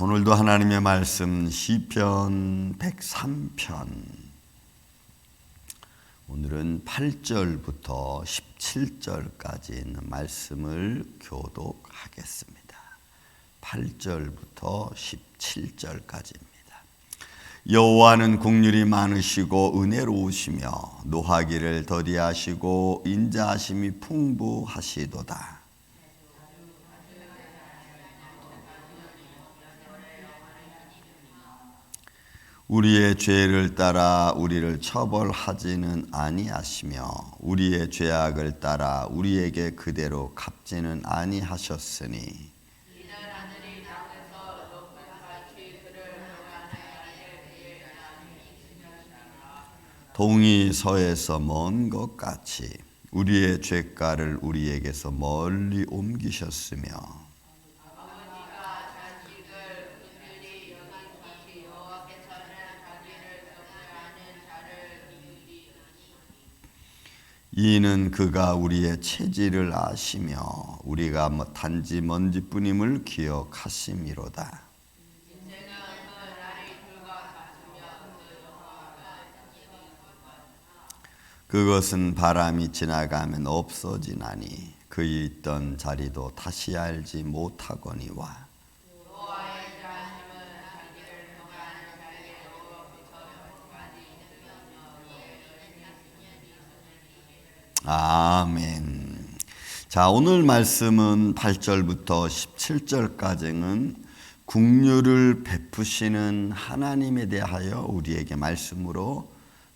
오늘도 하나님의 말씀 시편 103편 오늘은 8절부터 17절까지 있는 말씀을 교독하겠습니다. 8절부터 17절까지입니다. 여호와는 긍휼이 많으시고 은혜로우시며 노하기를 더디하시고 인자하심이 풍부하시도다. 우리의 죄를 따라 우리를 처벌하지는 아니하시며 우리의 죄악을 따라 우리에게 그대로 갚지는 아니하셨으니 동이 서에서 먼 것 같이 우리의 죄가를 우리에게서 멀리 옮기셨으며 이는 그가 우리의 체질을 아시며 우리가 단지 먼지뿐임을 기억하심이로다. 그것은 바람이 지나가면 없어지나니 그의 있던 자리도 다시 알지 못하거니와 아멘. 자, 오늘 말씀은 8절부터 17절까지는 긍휼을 베푸시는 하나님에 대하여 우리에게 말씀으로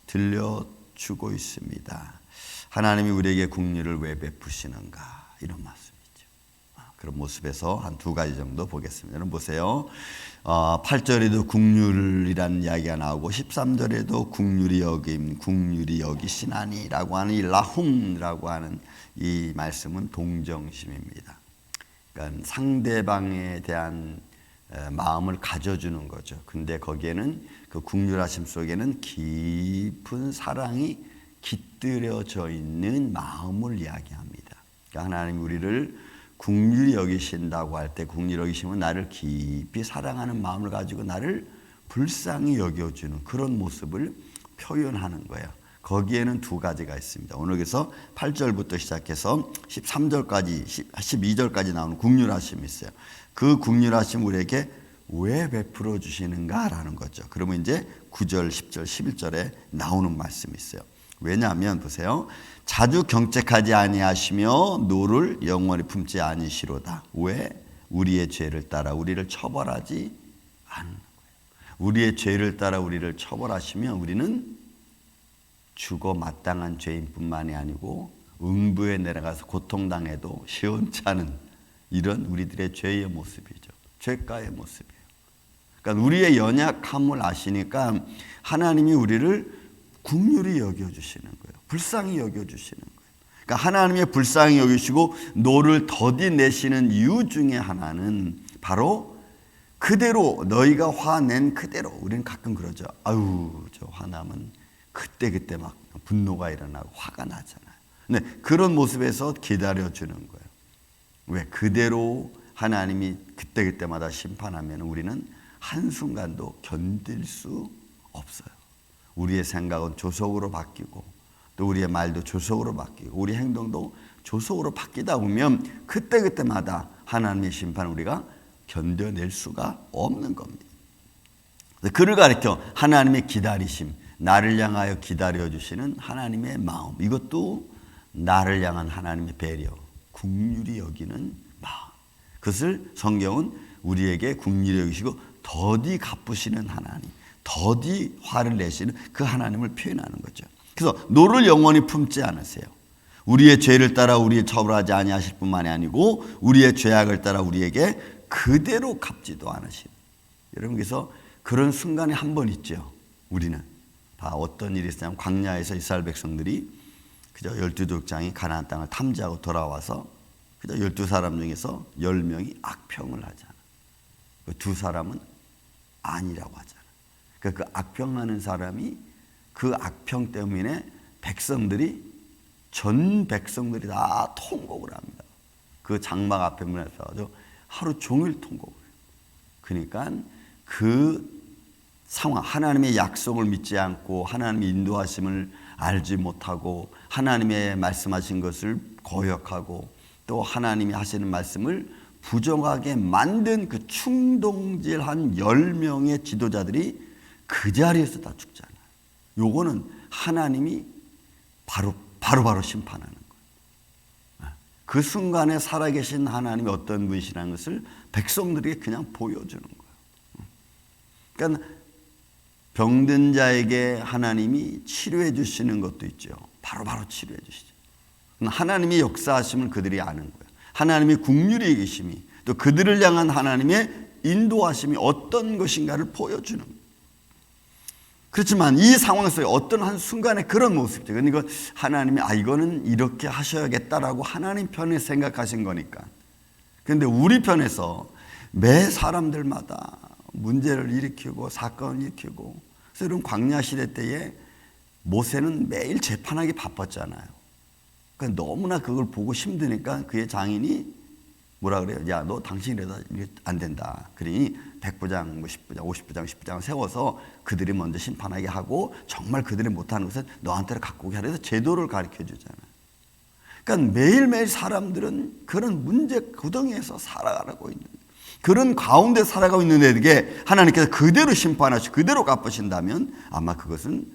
들려주고 있습니다. 하나님이 우리에게 긍휼을 왜 베푸시는가, 이런 말씀이죠. 그런 모습에서 한 두 가지 정도 보겠습니다. 여러분 보세요. 8절에도 긍휼이라는 이야기가 나오고 13절에도 긍휼이 여김, 긍휼이 여기시나니라고 하는 이 라훔이라고 하는 이 말씀은 동정심입니다. 그러니까 상대방에 대한 마음을 가져주는 거죠. 근데 거기에는 그 긍휼하심 속에는 깊은 사랑이 깃들여져 있는 마음을 이야기합니다. 그러니까 하나님 우리를 긍휼히 여기신다고 할 때 긍휼히 여기시면 나를 깊이 사랑하는 마음을 가지고 나를 불쌍히 여겨주는 그런 모습을 표현하는 거예요. 거기에는 두 가지가 있습니다. 오늘 그래서 8절부터 시작해서 13절까지 12절까지 나오는 긍휼하심이 있어요. 그 긍휼하심 우리에게 왜 베풀어 주시는가라는 거죠. 그러면 이제 9절, 10절, 11절에 나오는 말씀이 있어요. 왜냐하면 보세요. 자주 경책하지 아니하시며 노를 영원히 품지 아니시로다. 왜? 우리의 죄를 따라 우리를 처벌하지 않는 거예요. 우리의 죄를 따라 우리를 처벌하시면 우리는 죽어 마땅한 죄인뿐만이 아니고 응부에 내려가서 고통당해도 시원찮은 이런 우리들의 죄의 모습이죠. 죄가의 모습이에요. 그러니까 우리의 연약함을 아시니까 하나님이 우리를 긍휼히 여겨주시는 거예요. 불쌍히 여겨주시는 거예요. 그러니까 하나님의 불쌍히 여기시고 노를 더디 내시는 이유 중에 하나는 바로 그대로 너희가 화낸 그대로. 우리는 가끔 그러죠. 아유, 저 화나면 그때 막 분노가 일어나고 화가 나잖아요. 근데 그런 모습에서 기다려주는 거예요. 왜? 그대로 하나님이 그때마다 심판하면 우리는 한순간도 견딜 수 없어요. 우리의 생각은 조속으로 바뀌고 또 우리의 말도 조속으로 바뀌고 우리 행동도 조속으로 바뀌다 보면 그때마다 하나님의 심판을 우리가 견뎌낼 수가 없는 겁니다. 그를 가리켜 하나님의 기다리심, 나를 향하여 기다려주시는 하나님의 마음, 이것도 나를 향한 하나님의 배려, 긍휼히 여기는 마음, 그것을 성경은 우리에게 긍휼히 여기시고 더디 갚으시는 하나님, 더디 화를 내시는 그 하나님을 표현하는 거죠. 그래서 노를 영원히 품지 않으세요. 우리의 죄를 따라 우리를 처벌하지 아니하실 뿐만이 아니고 우리의 죄악을 따라 우리에게 그대로 갚지도 않으시는. 여러분, 그래서 그런 순간이 한 번 있죠. 우리는 다 어떤 일이 있었냐면 광야에서 이스라엘 백성들이 그저 12족장이 가나안 땅을 탐지하고 돌아와서 그저 12사람 중에서 10명이 악평을 하잖아. 그 두 사람은 아니라고 하잖아. 그 악평하는 사람이 그 악평 때문에 전 백성들이 다 통곡을 합니다. 그 장막 앞에 문에서 하루 종일 통곡을 해요. 그러니까 그 상황, 하나님의 약속을 믿지 않고 하나님의 인도하심을 알지 못하고 하나님의 말씀하신 것을 거역하고 또 하나님이 하시는 말씀을 부정하게 만든 그 충동질한 10명의 지도자들이 그 자리에서 다 죽잖아요. 요거는 하나님이 바로 심판하는 거예요. 그 순간에 살아계신 하나님이 어떤 분이시라는 것을 백성들에게 그냥 보여주는 거예요. 그러니까 병든 자에게 하나님이 치료해 주시는 것도 있죠. 바로 치료해 주시죠. 하나님의 역사하심을 그들이 아는 거예요. 하나님의 긍휼히 계심이 또 그들을 향한 하나님의 인도하심이 어떤 것인가를 보여주는 거예요. 그렇지만 이 상황 속에 어떤 한 순간에 그런 모습이죠. 그러니까 하나님이 이거는 이렇게 하셔야겠다라고 하나님 편에 생각하신 거니까. 그런데 우리 편에서 매 사람들마다 문제를 일으키고 사건을 일으키고, 그래서 이런 광야 시대 때에 모세는 매일 재판하기 바빴잖아요. 그러니까 너무나 그걸 보고 힘드니까 그의 장인이 뭐라 그래요? 야, 너 당신이라도 안 된다. 그러니 100부장, 10부장, 50부장, 10부장을 세워서 그들이 먼저 심판하게 하고 정말 그들이 못하는 것은 너한테를 갖고 오게 하라 해서 제도를 가르쳐 주잖아요. 그러니까 매일매일 사람들은 그런 문제 구덩이에서 살아가고 있는, 그런 가운데 살아가고 있는 애들에게 하나님께서 그대로 심판하시고 그대로 갚으신다면 아마 그것은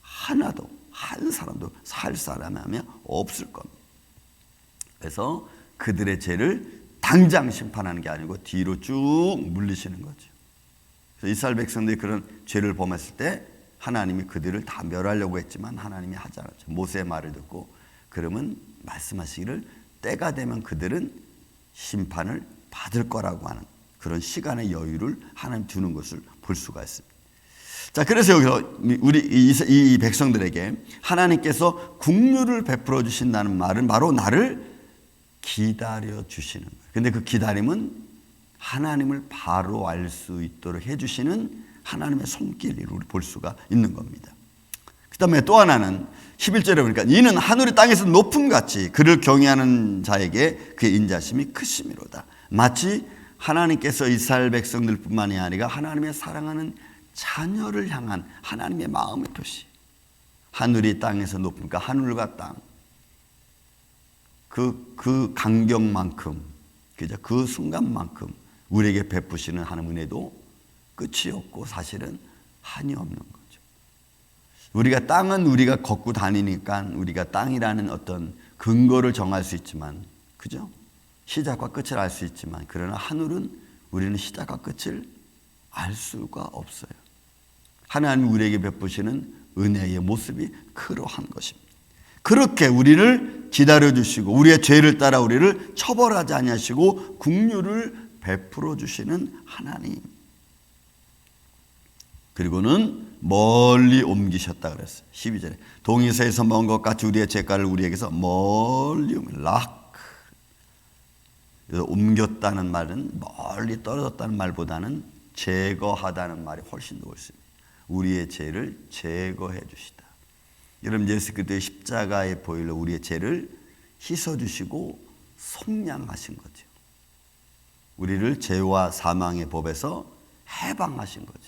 하나도 한 사람도 살 사람이 없을 겁니다. 그래서 그들의 죄를 당장 심판하는 게 아니고 뒤로 쭉 물리시는 거죠. 그래서 이스라엘 백성들이 그런 죄를 범했을 때 하나님이 그들을 다 멸하려고 했지만 하나님이 하지 않았죠. 모세의 말을 듣고 그러면 말씀하시기를 때가 되면 그들은 심판을 받을 거라고 하는 그런 시간의 여유를 하나님 두는 것을 볼 수가 있습니다. 자, 그래서 여기서 우리 이 백성들에게 하나님께서 긍휼을 베풀어 주신다는 말은 바로 나를 기다려 주시는 거예요. 근데 그 기다림은 하나님을 바로 알 수 있도록 해주시는 하나님의 손길을 우리 볼 수가 있는 겁니다. 그 다음에 또 하나는 11절에 보니까 이는 하늘이 땅에서 높음 같이 그를 경외하는 자에게 그의 인자심이 크심이로다. 마치 하나님께서 이스라엘 백성들뿐만이 아니라 하나님의 사랑하는 자녀를 향한 하나님의 마음의 표시. 하늘이 땅에서 높으니까 하늘과 땅. 그 간격만큼, 그 순간만큼 우리에게 베푸시는 하나님 은혜도 끝이 없고 사실은 한이 없는 거죠. 우리가 땅은 우리가 걷고 다니니까 우리가 땅이라는 어떤 근거를 정할 수 있지만, 그죠? 시작과 끝을 알 수 있지만, 그러나 하늘은 우리는 시작과 끝을 알 수가 없어요. 하나님 우리에게 베푸시는 은혜의 모습이 그러한 것입니다. 그렇게 우리를 기다려주시고 우리의 죄를 따라 우리를 처벌하지 아니하시고 긍휼을 베풀어 주시는 하나님. 그리고는 멀리 옮기셨다 그랬어요. 12절에 동이서에서 먼 것 같이 우리의 죄가를 우리에게서 멀리 옮겼다는 말은 멀리 떨어졌다는 말보다는 제거하다는 말이 훨씬 더 옳습니다. 우리의 죄를 제거해 주시다. 여러분, 예수 그리스도의 십자가에 보일러 우리의 죄를 씻어주시고 속량하신 거죠. 우리를 죄와 사망의 법에서 해방하신 거죠.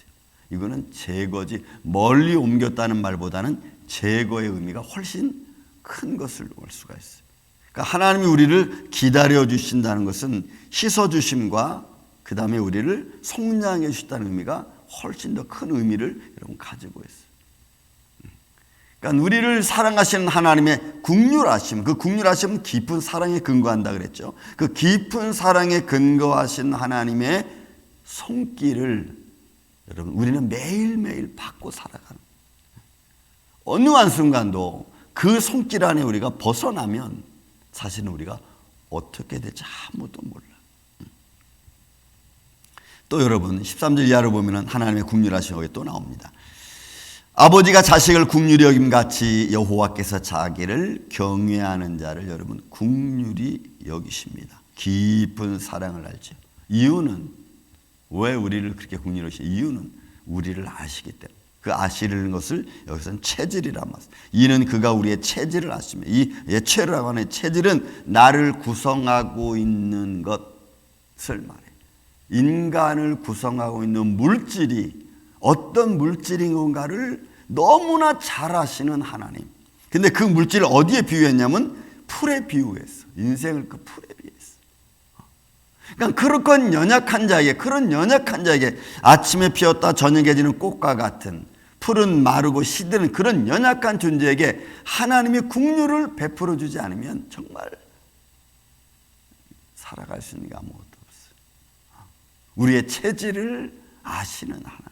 이거는 제거지, 멀리 옮겼다는 말보다는 제거의 의미가 훨씬 큰 것을 볼 수가 있어요. 그러니까 하나님이 우리를 기다려 주신다는 것은 씻어주심과 그 다음에 우리를 속량해 주신다는 의미가 훨씬 더 큰 의미를 여러분 가지고 있어요. 그러니까 우리를 사랑하시는 하나님의 긍휼하심, 그 긍휼하심은 깊은 사랑에 근거한다 그랬죠. 그 깊은 사랑에 근거하신 하나님의 손길을 여러분 우리는 매일매일 받고 살아가는, 어느 한순간도 그 손길 안에 우리가 벗어나면 사실은 우리가 어떻게 될지 아무도 몰라. 또 여러분 13절 이하로 보면 하나님의 긍휼하신 것이 또 나옵니다. 아버지가 자식을 긍휼히 여김같이 여호와께서 자기를 경외하는 자를 여러분 긍휼히 여기십니다. 깊은 사랑을 알죠. 이유는 왜 우리를 그렇게 긍휼히 여기시죠? 이유는 우리를 아시기 때문에. 그 아시는 것을 여기서는 체질이라 말씀. 이는 그가 우리의 체질을 아십니다. 이 예체라고 하는 체질은 나를 구성하고 있는 것을 말해요. 인간을 구성하고 있는 물질이 어떤 물질인 건가를 너무나 잘 아시는 하나님. 근데 그 물질을 어디에 비유했냐면 풀에 비유했어. 인생을 그 풀에 비유했어. 그러니까 그런 연약한 자에게 아침에 피었다 저녁에 지는 꽃과 같은 풀은 마르고 시드는 그런 연약한 존재에게 하나님이 긍휼을 베풀어 주지 않으면 정말 살아갈 수 있는 게 아무것도 없어요. 우리의 체질을 아시는 하나님.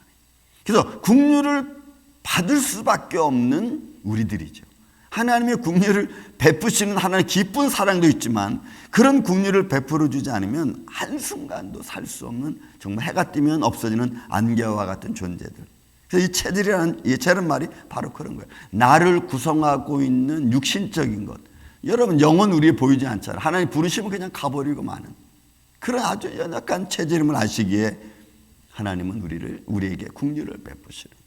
그래서 긍휼을 받을 수밖에 없는 우리들이죠. 하나님의 긍휼을 베푸시는 하나님의 기쁜 사랑도 있지만 그런 긍휼을 베풀어 주지 않으면 한순간도 살 수 없는 정말 해가 뜨면 없어지는 안개와 같은 존재들. 그래서 이 체질이라는 말이 바로 그런 거예요. 나를 구성하고 있는 육신적인 것. 여러분 영혼 우리에 보이지 않잖아요. 하나님 부르시면 그냥 가버리고 마는 그런 아주 연약한 체질임을 아시기에 하나님은 우리에게 긍휼을 베푸시는.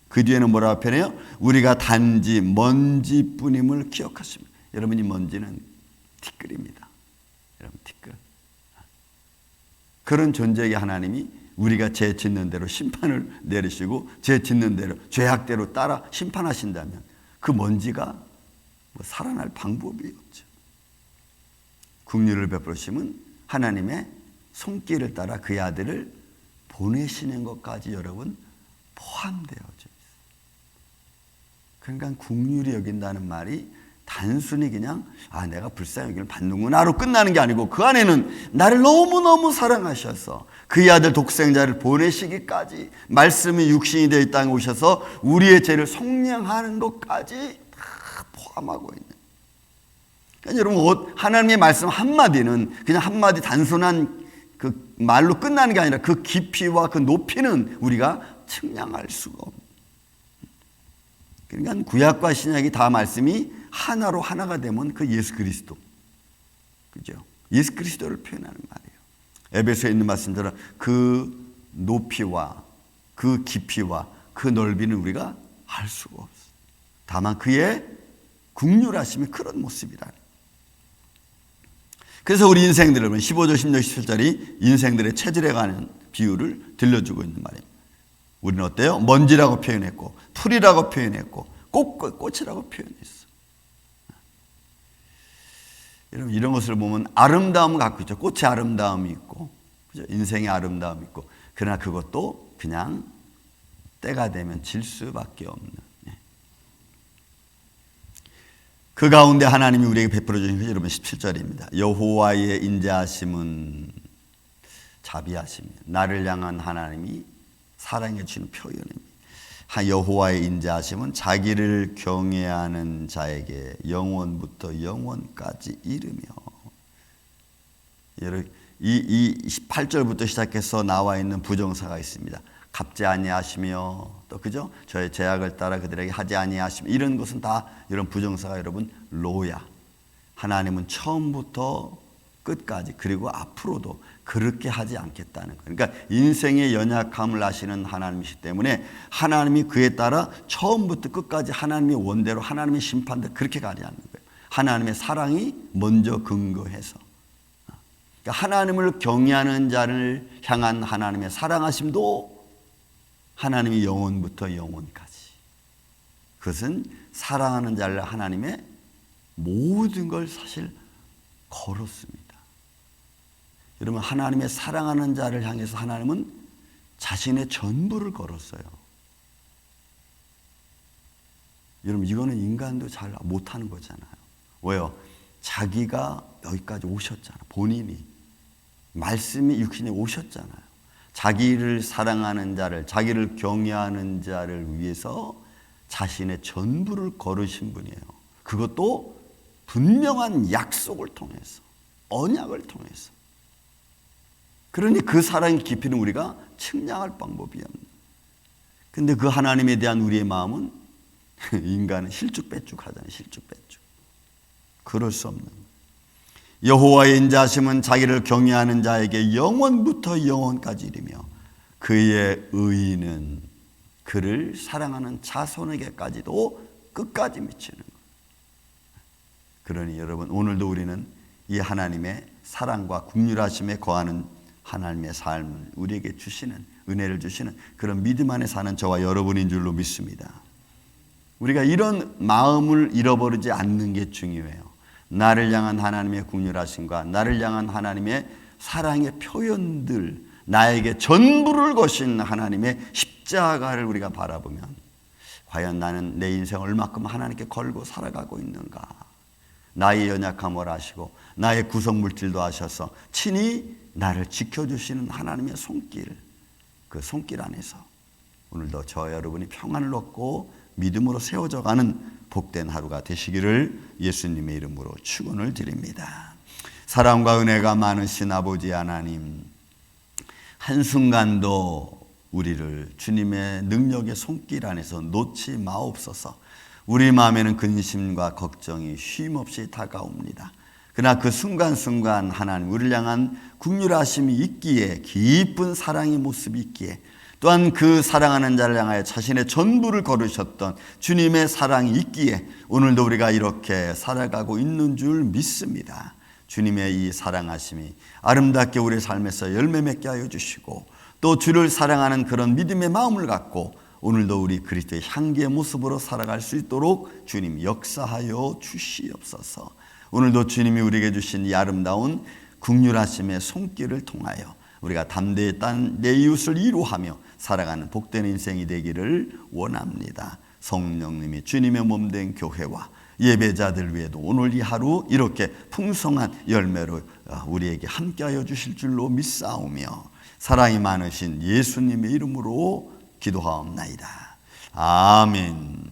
그 뒤에는 뭐라고 표현해요? 우리가 단지 먼지뿐임을 기억하십니다. 여러분 이 먼지는 티끌입니다. 여러분 티끌. 그런 존재에게 하나님이 우리가 죄 짓는 대로 심판을 내리시고 죄 짓는 대로 죄악대로 따라 심판하신다면 그 먼지가 살아날 방법이 없죠. 긍휼을 베푸시면 하나님의 손길을 따라 그의 아들을 보내시는 것까지 여러분 포함되어져 있어요. 그러니까 긍휼히 여긴다는 말이 단순히 그냥 내가 불쌍히 여기를 받는구나로 끝나는 게 아니고 그 안에는 나를 너무너무 사랑하셔서 그의 아들 독생자를 보내시기까지 말씀이 육신이 되어 이 땅에 오셔서 우리의 죄를 속량하는 것까지 다 포함하고 있는. 그러니까 여러분 하나님의 말씀 한마디는 그냥 한마디 단순한 그 말로 끝나는 게 아니라 그 깊이와 그 높이는 우리가 측량할 수가 없는. 그러니까 구약과 신약이 다 말씀이 하나로 하나가 되면 그 예수 그리스도, 그죠? 예수 그리스도를 표현하는 말이에요. 에베소에 있는 말씀대로 그 높이와 그 깊이와 그 넓이는 우리가 알 수가 없어요. 다만 그의 긍휼하심이 그런 모습이라는. 그래서 우리 인생들을 15절, 16절, 17절이 인생들의 체질에 관한 비유를 들려주고 있는 말이에요. 우리는 어때요? 먼지라고 표현했고 풀이라고 표현했고 꽃이라고 표현했어. 여러분 이런 것을 보면 아름다움을 갖고 있죠. 꽃의 아름다움이 있고 그죠? 인생의 아름다움이 있고 그러나 그것도 그냥 때가 되면 질 수밖에 없는. 그 가운데 하나님이 우리에게 베풀어 주신 것이 여러분 17절입니다. 여호와의 인자하심은 자비하십니다. 나를 향한 하나님이 사랑해 주시는 표현입니다. 여호와의 인자하심은 자기를 경외하는 자에게 영원부터 영원까지 이르며. 이 18절부터 시작해서 나와 있는 부정사가 있습니다. 갚지 아니하시며 또 그죠? 저의 죄악을 따라 그들에게 하지 아니하시며 이런 것은 다 이런 부정사가 여러분 로야. 하나님은 처음부터 끝까지 그리고 앞으로도 그렇게 하지 않겠다는 거예요. 그러니까 인생의 연약함을 아시는 하나님이시기 때문에 하나님이 그에 따라 처음부터 끝까지 하나님의 원대로 하나님의 심판대로 그렇게 가지 않는 거예요. 하나님의 사랑이 먼저 근거해서. 그러니까 하나님을 경외하는 자를 향한 하나님의 사랑하심도 하나님이 영원부터 영원까지. 그것은 사랑하는 자를 하나님의 모든 걸 사실 걸었습니다. 여러분 하나님의 사랑하는 자를 향해서 하나님은 자신의 전부를 걸었어요. 여러분 이거는 인간도 잘 못하는 거잖아요. 왜요? 자기가 여기까지 오셨잖아요. 본인이 말씀이 육신에 오셨잖아요. 자기를 사랑하는 자를, 자기를 경외하는 자를 위해서 자신의 전부를 걸으신 분이에요. 그것도 분명한 약속을 통해서, 언약을 통해서. 그러니 그 사랑의 깊이는 우리가 측량할 방법이 없는. 근데 그 하나님에 대한 우리의 마음은 인간은 실쭉빼쭉하잖아요. 실쭉빼쭉. 그럴 수 없는. 여호와의 인자하심은 자기를 경외하는 자에게 영원부터 영원까지 이르며 그의 의의는 그를 사랑하는 자손에게까지도 끝까지 미치는 거예요. 그러니 여러분 오늘도 우리는 이 하나님의 사랑과 긍휼하심에 거하는 하나님의 삶을 우리에게 주시는, 은혜를 주시는 그런 믿음 안에 사는 저와 여러분인 줄로 믿습니다. 우리가 이런 마음을 잃어버리지 않는 게 중요해요. 나를 향한 하나님의 긍휼하심과 나를 향한 하나님의 사랑의 표현들, 나에게 전부를 거신 하나님의 십자가를 우리가 바라보면 과연 나는 내 인생을 얼마큼 하나님께 걸고 살아가고 있는가. 나의 연약함을 아시고 나의 구성물질도 아셔서 친히 나를 지켜주시는 하나님의 손길, 그 손길 안에서 오늘도 저 여러분이 평안을 얻고 믿음으로 세워져가는 복된 하루가 되시기를 예수님의 이름으로 축원을 드립니다. 사랑과 은혜가 많으신 아버지 하나님, 한순간도 우리를 주님의 능력의 손길 안에서 놓지 마옵소서. 우리 마음에는 근심과 걱정이 쉼없이 다가옵니다. 그러나 그 순간순간 하나님 우리를 향한 긍휼하심이 있기에, 기쁜 사랑의 모습이 있기에, 또한 그 사랑하는 자를 향하여 자신의 전부를 거두셨던 주님의 사랑이 있기에 오늘도 우리가 이렇게 살아가고 있는 줄 믿습니다. 주님의 이 사랑하심이 아름답게 우리의 삶에서 열매 맺게 하여 주시고, 또 주를 사랑하는 그런 믿음의 마음을 갖고 오늘도 우리 그리스도의 향기의 모습으로 살아갈 수 있도록 주님 역사하여 주시옵소서. 오늘도 주님이 우리에게 주신 이 아름다운 긍휼하심의 손길을 통하여 우리가 담대히 내 이웃을 이루하며 살아가는 복된 인생이 되기를 원합니다. 성령님이 주님의 몸된 교회와 예배자들 위에도 오늘 이 하루 이렇게 풍성한 열매로 우리에게 함께하여 주실 줄로 믿사오며 사랑이 많으신 예수님의 이름으로 기도하옵나이다. 아멘.